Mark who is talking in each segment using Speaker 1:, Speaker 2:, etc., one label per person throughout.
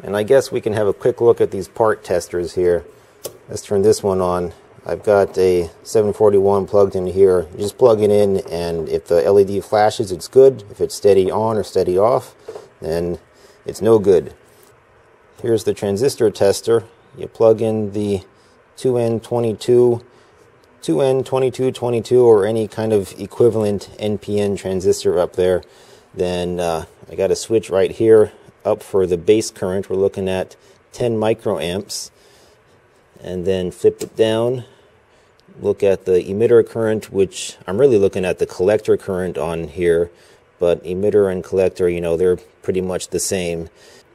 Speaker 1: And I guess we can have a quick look at these part testers here. Let's turn this one on. I've got a 741 plugged in here. You just plug it in, and if the LED flashes, it's good. If it's steady on or steady off, then it's no good. Here's the transistor tester. You plug in the 2N22, 2N2222, or any kind of equivalent NPN transistor up there. Then I got a switch right here up for the base current. We're looking at 10 microamps. And then flip it down, look at the emitter current, which I'm really looking at the collector current on here, but emitter and collector, you know, they're pretty much the same.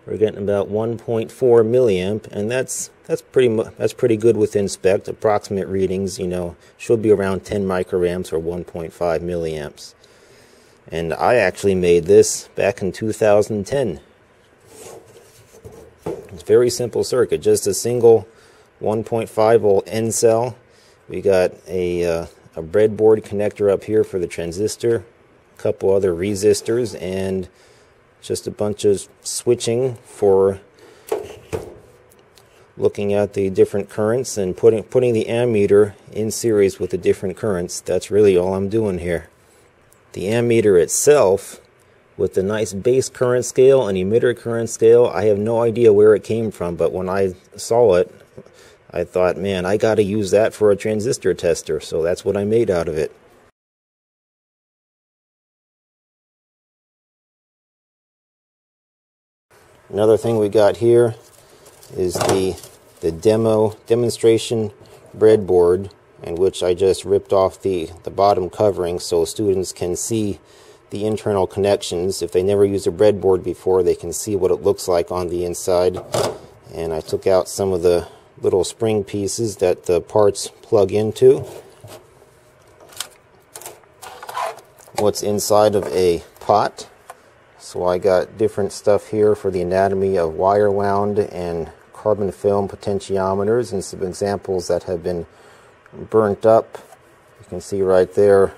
Speaker 1: We're getting about 1.4 milliamp, and that's pretty good within spec. Approximate readings, you know, should be around 10 microamps or 1.5 milliamps. And I actually made this back in 2010. It's a very simple circuit, just a single 1.5 volt N cell. We got a breadboard connector up here for the transistor, a couple other resistors, and just a bunch of switching for looking at the different currents and putting the ammeter in series with the different currents. That's really all I'm doing here. The ammeter itself, with the nice base current scale and emitter current scale, I have no idea where it came from, but when I saw it, I thought, man, I got to use that for a transistor tester, so that's what I made out of it. Another thing we got here is the demonstration breadboard, in which I just ripped off the bottom covering so students can see the internal connections. If they never used a breadboard before, they can see what it looks like on the inside. And I took out some of the little spring pieces that the parts plug into. What's inside of a pot. So I got different stuff here for the anatomy of wire wound and carbon film potentiometers, and some examples that have been burnt up. You can see right there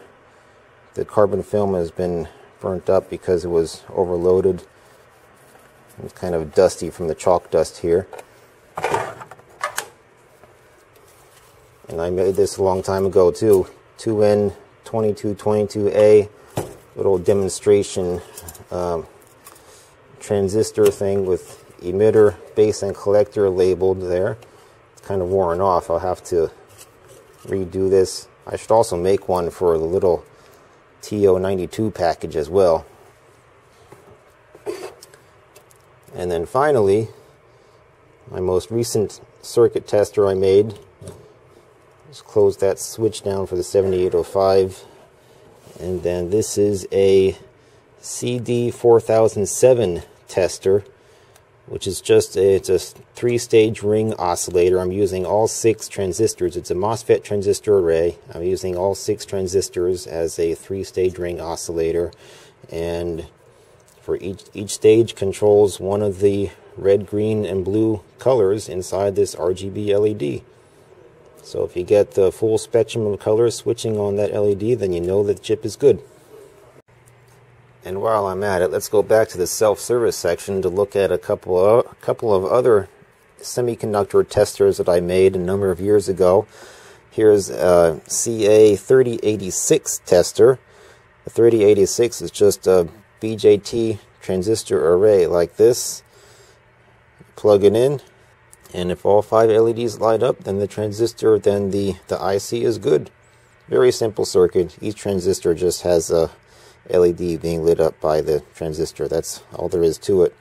Speaker 1: the carbon film has been burnt up because it was overloaded. It's kind of dusty from the chalk dust here. And I made this a long time ago too. 2N2222A, little demonstration transistor thing with emitter, base, and collector labeled there. It's kind of worn off. I'll have to redo this. I should also make one for the little TO92 package as well. And then finally, my most recent circuit tester I made. Just close that switch down for the 7805. And then this is a CD4007 tester, which is just it's a 3-stage ring oscillator. I'm using all 6 transistors. It's a MOSFET transistor array. I'm using all 6 transistors as a 3-stage ring oscillator, and for each stage controls one of the red, green, and blue colors inside this RGB LED. So if you get the full spectrum of colors switching on that LED, then you know that the chip is good. And while I'm at it, let's go back to the self-service section to look at a couple of other semiconductor testers that I made a number of years ago. Here's a CA3086 tester. The 3086 is just a BJT transistor array like this. Plug it in, and if all 5 LEDs light up, then the transistor, then the IC is good. Very simple circuit. Each transistor just has a LED being lit up by the transistor. That's all there is to it.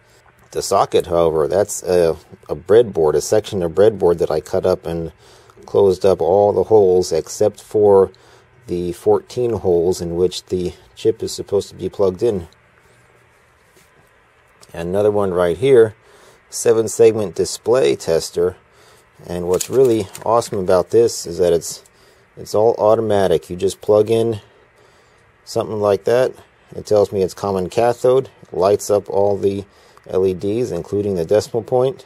Speaker 1: The socket, however, that's a breadboard, a section of breadboard that I cut up and closed up all the holes except for the 14 holes in which the chip is supposed to be plugged in. And another one right here, 7-segment display tester. And what's really awesome about this is that it's all automatic. You just plug in something like that. It tells me it's common cathode. It lights up all the LEDs, including the decimal point.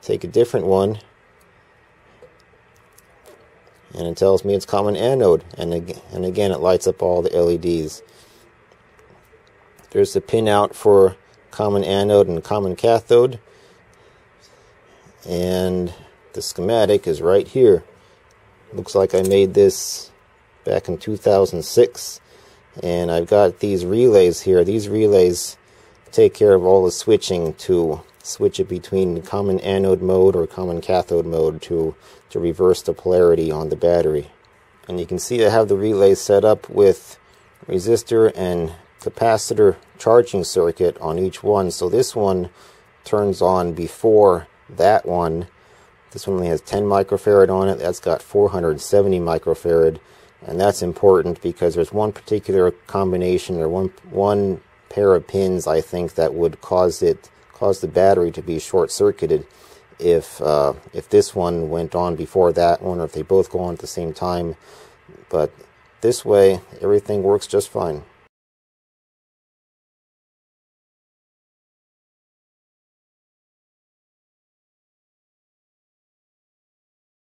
Speaker 1: Take a different one, and it tells me it's common anode. And again, it lights up all the LEDs. There's the pin out for common anode and common cathode. And the schematic is right here. Looks like I made this back in 2006. And I've got these relays here. These relays take care of all the switching to switch it between common anode mode or common cathode mode to reverse the polarity on the battery. And you can see I have the relay set up with resistor and capacitor charging circuit on each one. So this one turns on before that one. This one only has 10 microfarad on it. That's got 470 microfarad. And that's important because there's one particular combination or one pair of pins, I think, that would cause the battery to be short-circuited if this one went on before that one, or if they both go on at the same time. But this way, everything works just fine.